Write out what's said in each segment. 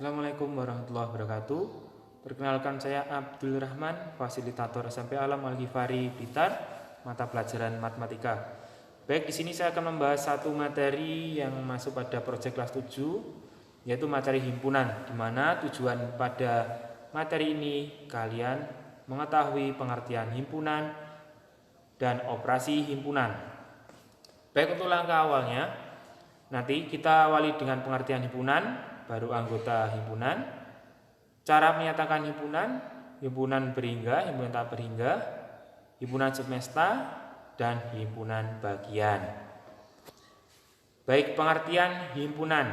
Assalamualaikum warahmatullahi wabarakatuh. Perkenalkan saya Abdul Rahman, fasilitator SMP Alam Al-Ghifari Blitar, mata pelajaran matematika. Baik, di sini saya akan membahas satu materi yang masuk pada proyek kelas 7, yaitu materi himpunan, di mana tujuan pada materi ini kalian mengetahui pengertian himpunan dan operasi himpunan. Baik, untuk langkah awalnya, nanti kita awali dengan pengertian himpunan, baru anggota himpunan, cara menyatakan himpunan, himpunan berhingga, himpunan tak berhingga, himpunan semesta, dan himpunan bagian. Baik, pengertian himpunan.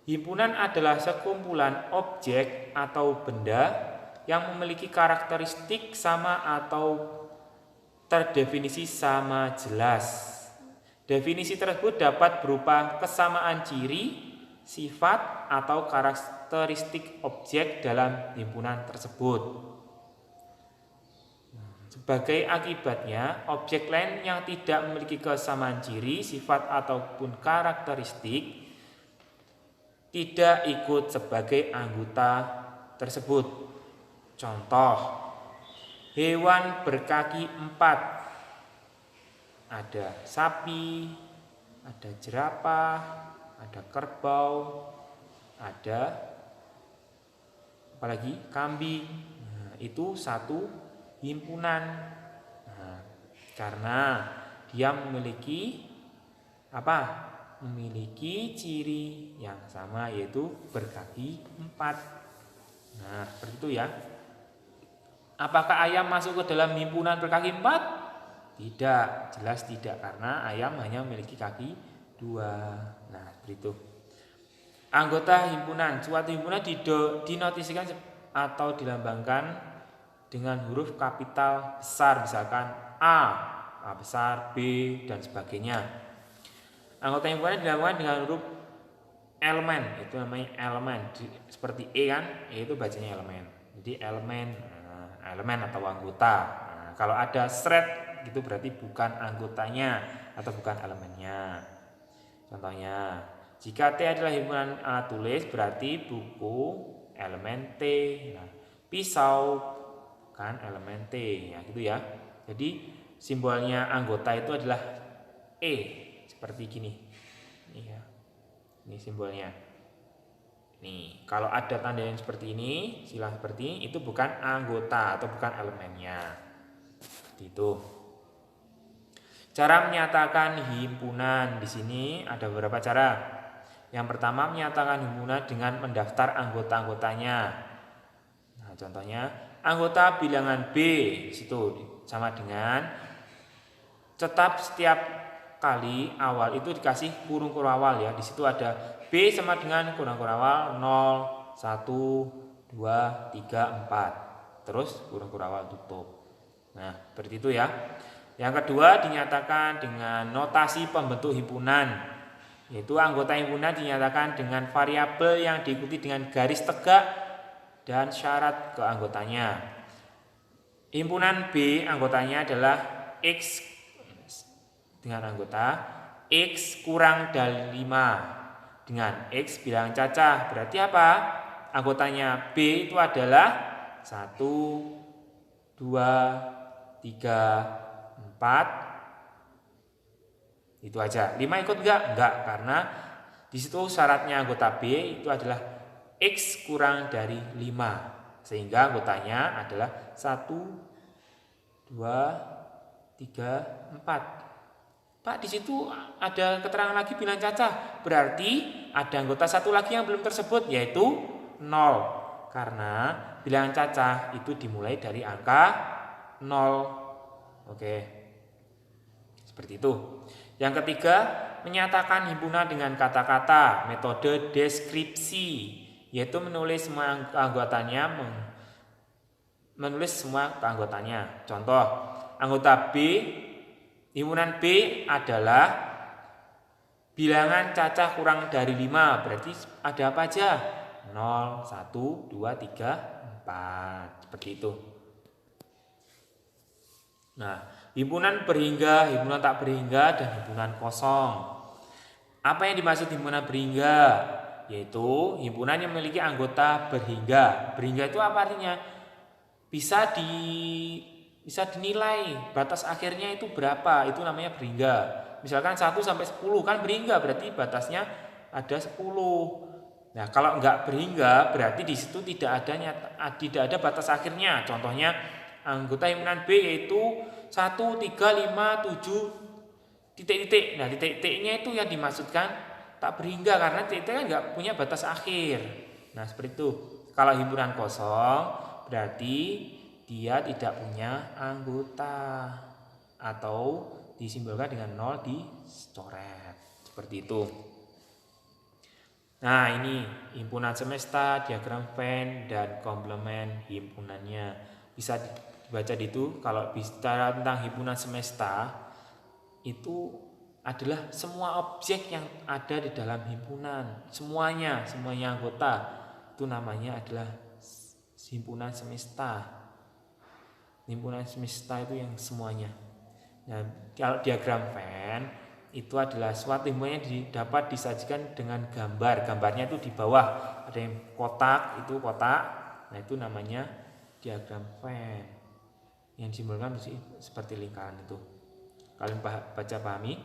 Himpunan adalah sekumpulan objek atau benda yang memiliki karakteristik sama atau terdefinisi sama jelas. Definisi tersebut dapat berupa kesamaan ciri, sifat atau karakteristik objek dalam himpunan tersebut. Sebagai akibatnya, objek lain yang tidak memiliki kesamaan ciri, sifat ataupun karakteristik tidak ikut sebagai anggota tersebut. Contoh, hewan berkaki 4. Ada sapi, ada jerapah, ada kerbau, ada apalagi kambing. Itu satu himpunan. Karena dia memiliki apa? Memiliki ciri yang sama, yaitu berkaki 4. Nah, seperti itu ya. Apakah ayam masuk ke dalam himpunan berkaki 4? Tidak, jelas tidak, karena ayam hanya memiliki kaki 2. Nah, seperti itu. Anggota himpunan. Suatu himpunan dinotisikan atau dilambangkan dengan huruf kapital besar, misalkan A besar, B, dan sebagainya. Anggota himpunan dilambangkan dengan huruf elemen, itu namanya elemen. Seperti E kan, E itu bacanya elemen. Jadi elemen atau anggota. Nah, kalau ada shred itu berarti bukan anggotanya atau bukan elemennya. Contohnya, jika T adalah himpunan alat tulis, berarti buku elemen T. Nah, pisau kan elemen T, ya gitu ya. Jadi simbolnya anggota itu adalah E, seperti gini. Ini simbolnya. Nih, kalau ada tanda yang seperti ini, silang seperti ini, itu bukan anggota atau bukan elemennya. Seperti itu. Cara menyatakan himpunan di sini ada beberapa cara. Yang pertama, menyatakan himpunan dengan mendaftar anggota-anggotanya. Nah, contohnya anggota bilangan B, situ sama dengan tetap setiap kali awal itu dikasih kurung awal ya. Di situ ada B sama dengan kurung awal 0, 1, 2, 3, 4. Terus kurung awal tutup. Nah, seperti itu ya. Yang kedua, dinyatakan dengan notasi pembentuk himpunan, yaitu anggota himpunan dinyatakan dengan variabel yang diikuti dengan garis tegak dan syarat keanggotanya. Himpunan B anggotanya adalah X dengan anggota X kurang dari 5 dengan X bilangan cacah. Berarti apa? Anggotanya B itu adalah 1, 2, 3, 4. Itu aja. 5 ikut enggak? Karena di situ syaratnya anggota B itu adalah X kurang dari 5. Sehingga anggotanya adalah 1, 2, 3, 4. Pak, di situ ada keterangan lagi bilangan cacah. Berarti ada anggota satu lagi yang belum tersebut, yaitu 0. Karena bilangan cacah itu dimulai dari angka 0. Oke. Seperti itu. Yang ketiga, menyatakan himpunan dengan kata-kata, metode deskripsi, yaitu menulis semua keanggotanya. Contoh, anggota B, himpunan B adalah bilangan cacah kurang dari 5. Berarti ada apa aja? 0, 1, 2, 3, 4. Seperti itu. Nah, himpunan berhingga, himpunan tak berhingga, dan himpunan kosong. Apa yang dimaksud himpunan berhingga? yaitu himpunan yang memiliki anggota berhingga. Berhingga itu apa artinya? Bisa dinilai batas akhirnya itu berapa, itu namanya berhingga. Misalkan 1 sampai 10 kan berhingga, berarti batasnya ada 10. Nah, kalau enggak berhingga berarti di situ tidak ada batas akhirnya. Contohnya anggota himpunan B yaitu 1, 3, 5, 7 titik-titik. Nah, titik-titiknya itu yang dimaksudkan tak berhingga karena titik kan enggak punya batas akhir. Nah, seperti itu. Kalau himpunan kosong berarti dia tidak punya anggota atau disimbolkan dengan 0 dicoret. Seperti itu. Nah, ini himpunan semesta, diagram Venn dan komplement himpunannya. Bisa dibaca di itu. Kalau bicara tentang himpunan semesta itu adalah semua objek yang ada di dalam himpunan, semuanya anggota itu namanya adalah himpunan semesta. Himpunan semesta itu yang semuanya. Nah, kalau diagram Venn itu adalah suatu himpunan yang dapat disajikan dengan gambar. Gambarnya itu di bawah ada yang kotak, itu kotak. Nah, itu namanya diagram Venn. Yang disimbolkan seperti lingkaran itu. Kalian baca pahami.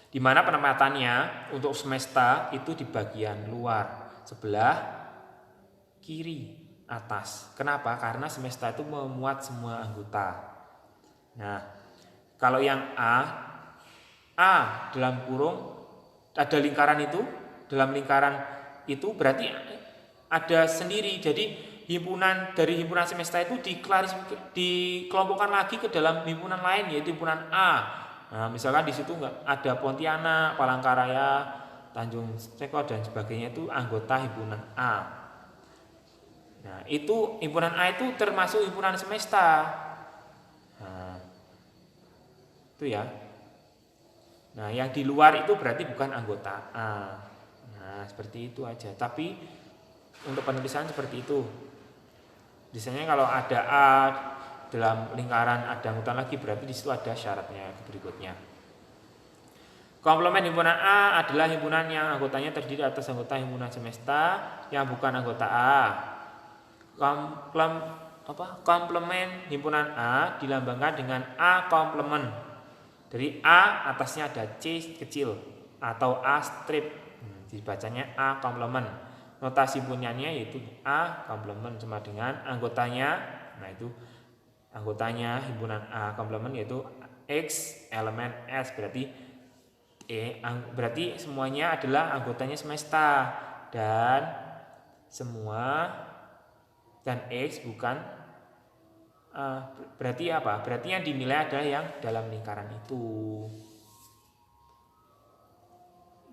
Di mana penempatannya untuk semesta itu di bagian luar sebelah kiri atas. Kenapa? Karena semesta itu memuat semua anggota. Nah, kalau yang A dalam kurung ada lingkaran itu, dalam lingkaran itu berarti ada sendiri. Jadi dari himpunan semesta itu dikelompokkan lagi ke dalam himpunan lain yaitu himpunan A. Nah, misalkan di situ enggak ada Pontianak, Palangkaraya, Tanjung Ceko dan sebagainya itu anggota himpunan A. Nah, itu himpunan A itu termasuk himpunan semesta. Nah, itu ya. Nah, yang di luar itu berarti bukan anggota A. Nah, seperti itu aja. Tapi untuk penulisan seperti itu. Biasanya kalau ada A dalam lingkaran ada anggota lagi berarti di situ ada syaratnya berikutnya. Komplement himpunan A adalah himpunan yang anggotanya terdiri atas anggota himpunan semesta yang bukan anggota A. Komplement himpunan A dilambangkan dengan A komplement. Dari A atasnya ada C kecil atau A strip. Dibacanya A komplement. Notasi himpunannya yaitu A komplement sama dengan anggotanya. Nah, itu anggotanya himpunan A komplement yaitu X elemen S berarti semuanya adalah anggotanya semesta dan X bukan berarti apa? Berarti yang dinilai adalah yang dalam lingkaran itu.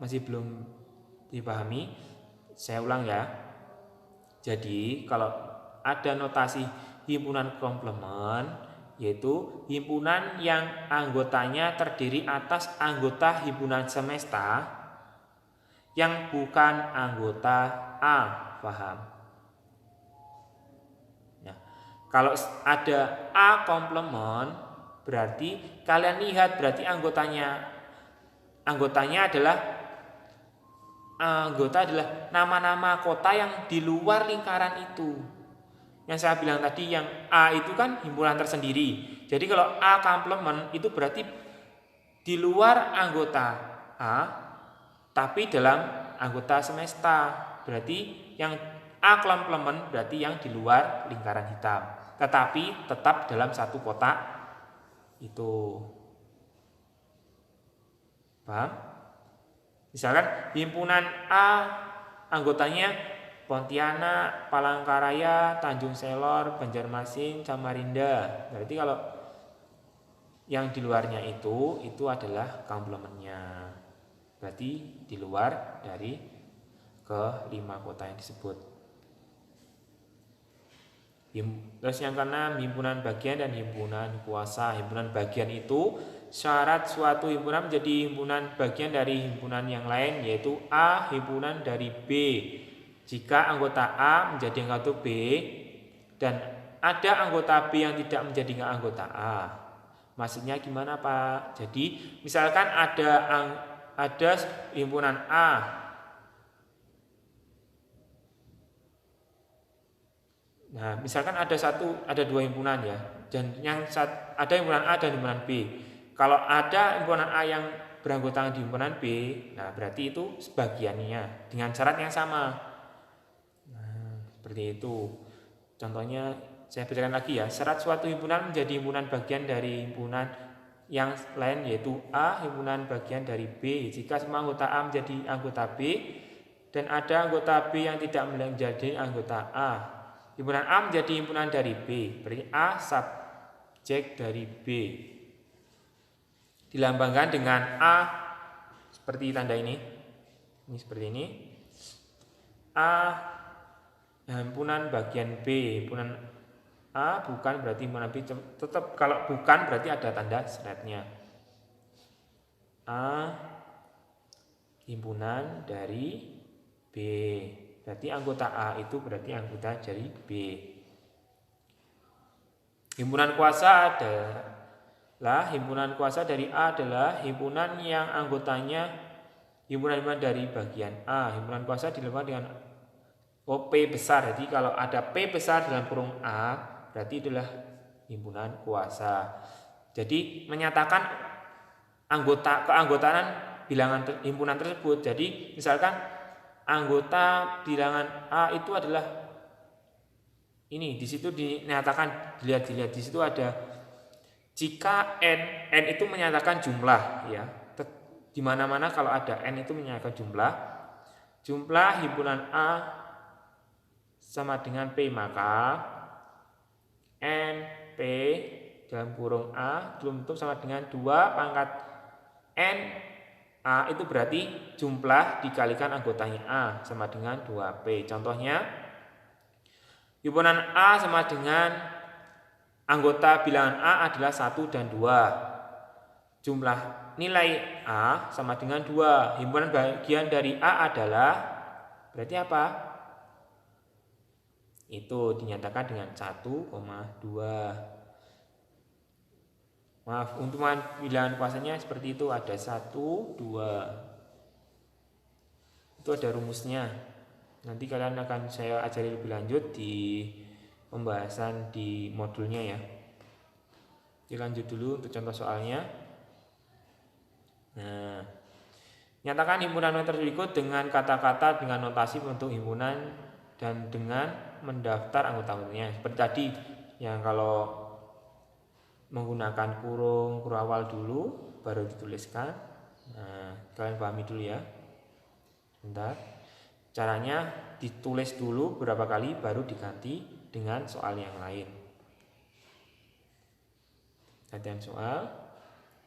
Masih belum dipahami? Saya ulang ya. Jadi kalau ada notasi himpunan komplement yaitu himpunan yang anggotanya terdiri atas anggota himpunan semesta yang bukan anggota A. Paham? Nah, kalau ada A komplement berarti kalian lihat berarti anggotanya adalah nama-nama kota yang di luar lingkaran itu. Yang saya bilang tadi yang A itu kan himpunan tersendiri. Jadi kalau A komplement itu berarti di luar anggota A tapi dalam anggota semesta. Berarti yang A komplement berarti yang di luar lingkaran hitam. Tetapi tetap dalam satu kotak itu. Paham? Misalkan himpunan A anggotanya Pontianak, Palangkaraya, Tanjung Selor, Banjarmasin, Samarinda. Berarti kalau yang di luarnya itu adalah komplementnya. Berarti di luar dari kelima kota yang disebut. Terus yang keenam, himpunan bagian dan himpunan kuasa. Himpunan bagian itu syarat suatu himpunan menjadi himpunan bagian dari himpunan yang lain yaitu A himpunan dari B. Jika anggota A menjadi anggota B dan ada anggota B yang tidak menjadi anggota A. Maksudnya gimana, Pak? Jadi misalkan ada himpunan A Nah, misalkan ada dua himpunan ya, dan ada himpunan A dan himpunan B. Kalau ada himpunan A yang beranggotakan di himpunan B, nah berarti itu sebagiannya dengan syarat yang sama. Nah, seperti itu. Contohnya saya bacakan lagi ya. Syarat suatu himpunan menjadi himpunan bagian dari himpunan yang lain yaitu A himpunan bagian dari B jika semua anggota A menjadi anggota B dan ada anggota B yang tidak menjadi anggota A. Himpunan A menjadi himpunan dari B, berarti A subjek dari B. Dilambangkan dengan A seperti tanda ini. Ini seperti ini. A himpunan bagian B, himpunan A bukan berarti himpunan B, tetap kalau bukan berarti ada tanda seretnya. A himpunan dari B, berarti anggota A itu berarti anggota dari B. Himpunan kuasa himpunan kuasa dari A adalah himpunan yang anggotanya himpunan dari bagian A. Himpunan kuasa dilambangkan dengan P besar. Jadi kalau ada P besar dalam kurung A, berarti itulah himpunan kuasa. Jadi menyatakan keanggotaan bilangan himpunan tersebut. Jadi misalkan anggota bilangan A itu adalah ini, di situ dinyatakan, dilihat di situ ada jika n itu menyatakan jumlah ya. Di mana-mana kalau ada n itu menyatakan jumlah himpunan A sama dengan P, maka n P dalam kurung A belum tentu sama dengan 2 pangkat n A itu berarti jumlah dikalikan anggotanya A sama dengan 2P. Contohnya himpunan A sama dengan anggota bilangan A adalah 1 dan 2. Jumlah nilai A sama dengan 2. Himpunan bagian dari A adalah berarti apa? Itu dinyatakan dengan 1,2. Maaf, untuk bilangan kuasanya seperti itu, ada 1, 2. Itu ada rumusnya. Nanti kalian akan saya ajari lebih lanjut di pembahasan di modulnya ya. Jadi lanjut dulu untuk contoh soalnya. Nah, nyatakan himpunan berikut dengan kata-kata dengan notasi bentuk himpunan dan dengan mendaftar anggota-anggotanya. Seperti tadi yang kalau menggunakan kurung awal dulu baru dituliskan. Nah, kalian pahami dulu ya. Bentar. Caranya ditulis dulu berapa kali baru diganti dengan soal yang lain. Latihan soal.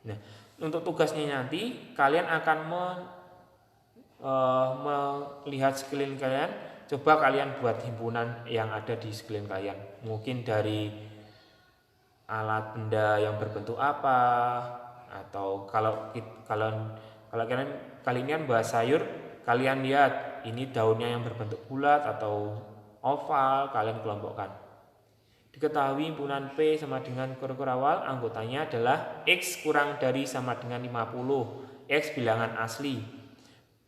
Nah, untuk tugasnya nanti kalian akan melihat sekeliling kalian. Coba kalian buat himpunan yang ada di sekeliling kalian. Mungkin dari alat benda yang berbentuk apa, atau kalau kalian bahas sayur, kalian lihat ini daunnya yang berbentuk bulat atau oval, kalian kelompokkan. Diketahui himpunan P sama dengan kurung awal, anggotanya adalah X kurang dari sama dengan 50, X bilangan asli.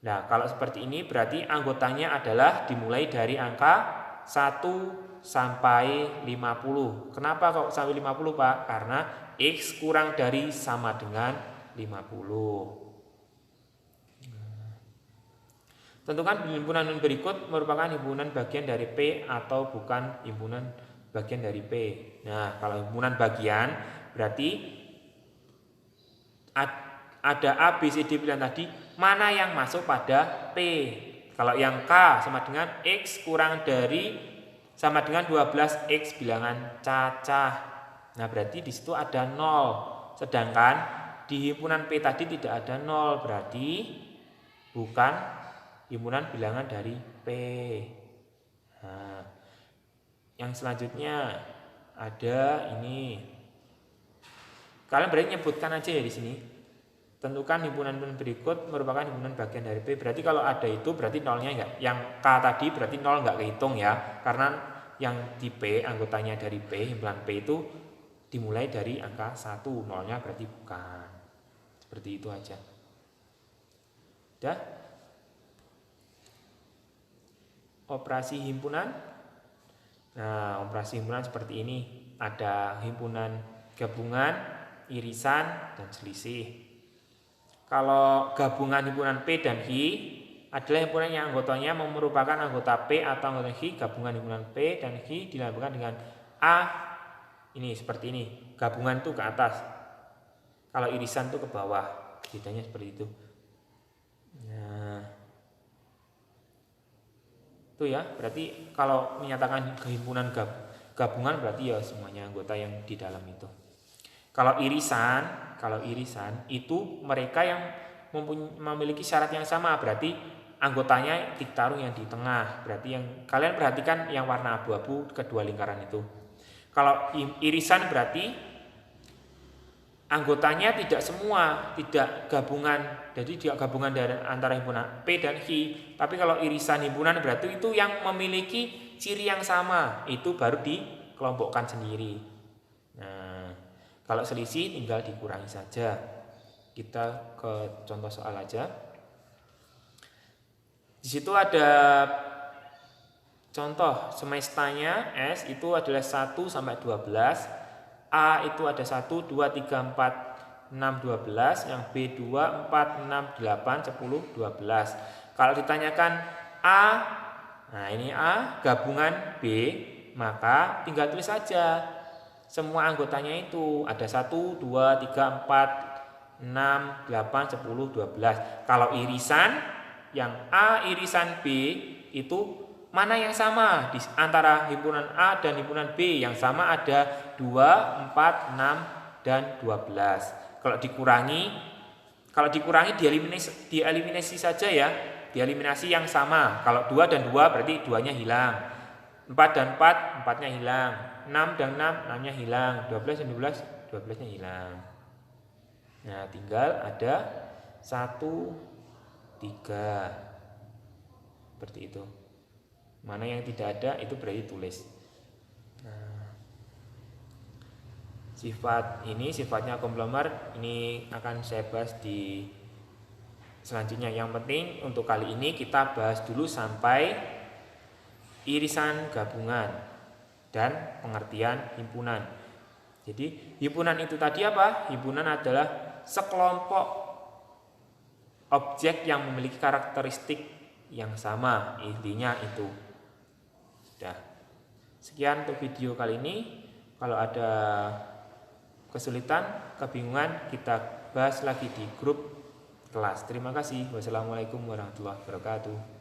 Nah, kalau seperti ini berarti anggotanya adalah dimulai dari angka 1 sampai 50. Kenapa kok sampai 50, Pak? Karena X kurang dari sama dengan 50. Tentukan himpunan berikut merupakan himpunan bagian dari P atau bukan himpunan bagian dari P. Nah, kalau himpunan bagian berarti ada A, B, C, D pilihan tadi, mana yang masuk pada P. Kalau yang K sama dengan X kurang dari sama dengan 12X bilangan cacah. Nah, berarti di situ ada 0. Sedangkan di himpunan P tadi tidak ada 0, berarti bukan himpunan bilangan dari P. Nah, yang selanjutnya ada ini. Kalian berarti nyebutkan aja ya di sini. Tentukan himpunan berikut merupakan himpunan bagian dari P. Berarti kalau ada itu berarti nolnya enggak. Yang K tadi berarti nol enggak kehitung ya. Karena yang di P, anggotanya dari P, himpunan P itu dimulai dari angka 1. Nolnya berarti bukan. Seperti itu aja. Udah? Operasi himpunan. Nah, operasi himpunan seperti ini. Ada himpunan gabungan, irisan, dan selisih. Kalau gabungan himpunan P dan H adalah himpunan yang anggotanya merupakan anggota P atau anggota H. Gabungan himpunan P dan H dilambangkan dengan A. Ini seperti ini. Gabungan itu ke atas. Kalau irisan itu ke bawah. Bedanya seperti itu. Nah, itu ya. Berarti kalau menyatakan kehimpunan gabungan berarti ya semuanya anggota yang di dalam itu. Kalau irisan itu mereka yang memiliki syarat yang sama, berarti anggotanya ditaruh yang di tengah. Berarti yang kalian perhatikan yang warna abu-abu kedua lingkaran itu. Kalau irisan berarti anggotanya tidak semua, tidak gabungan. Jadi tidak gabungan dari antara himpunan P dan H. Tapi kalau irisan himpunan berarti itu yang memiliki ciri yang sama, itu baru dikelompokkan sendiri. Nah, kalau selisih tinggal dikurangi saja. Kita ke contoh soal aja. Di situ ada contoh semestanya S itu adalah 1 sampai 12. A itu ada 1, 2, 3, 4, 6, 12. Yang B 2, 4, 6, 8, 10, 12. Kalau ditanyakan A, nah ini A gabungan B, maka tinggal tulis saja semua anggotanya itu ada 1, 2, 3, 4, 6, 8, 10, 12. Kalau irisan yang A irisan B itu mana yang sama di antara himpunan A dan himpunan B? Yang sama ada 2, 4, 6, dan 12. Kalau dikurangi dieliminasi saja ya. Dieliminasi yang sama. Kalau 2 dan 2 berarti 2-nya hilang. 4 dan 4, 4-nya hilang. 6 dan 6, 6-nya hilang. 12 dan 12, 12-nya hilang. Nah, tinggal ada 1, 3. Seperti itu. Mana yang tidak ada itu berarti tulis. Nah, sifat ini sifatnya komplemer, ini akan saya bahas di selanjutnya. Yang penting untuk kali ini kita bahas dulu sampai irisan gabungan dan pengertian himpunan. Jadi himpunan itu tadi apa? Himpunan adalah sekelompok objek yang memiliki karakteristik yang sama, intinya itu. Sudah. Sekian untuk video kali ini. Kalau ada kesulitan, kebingungan, kita bahas lagi di grup kelas. Terima kasih. Wassalamualaikum warahmatullahi wabarakatuh.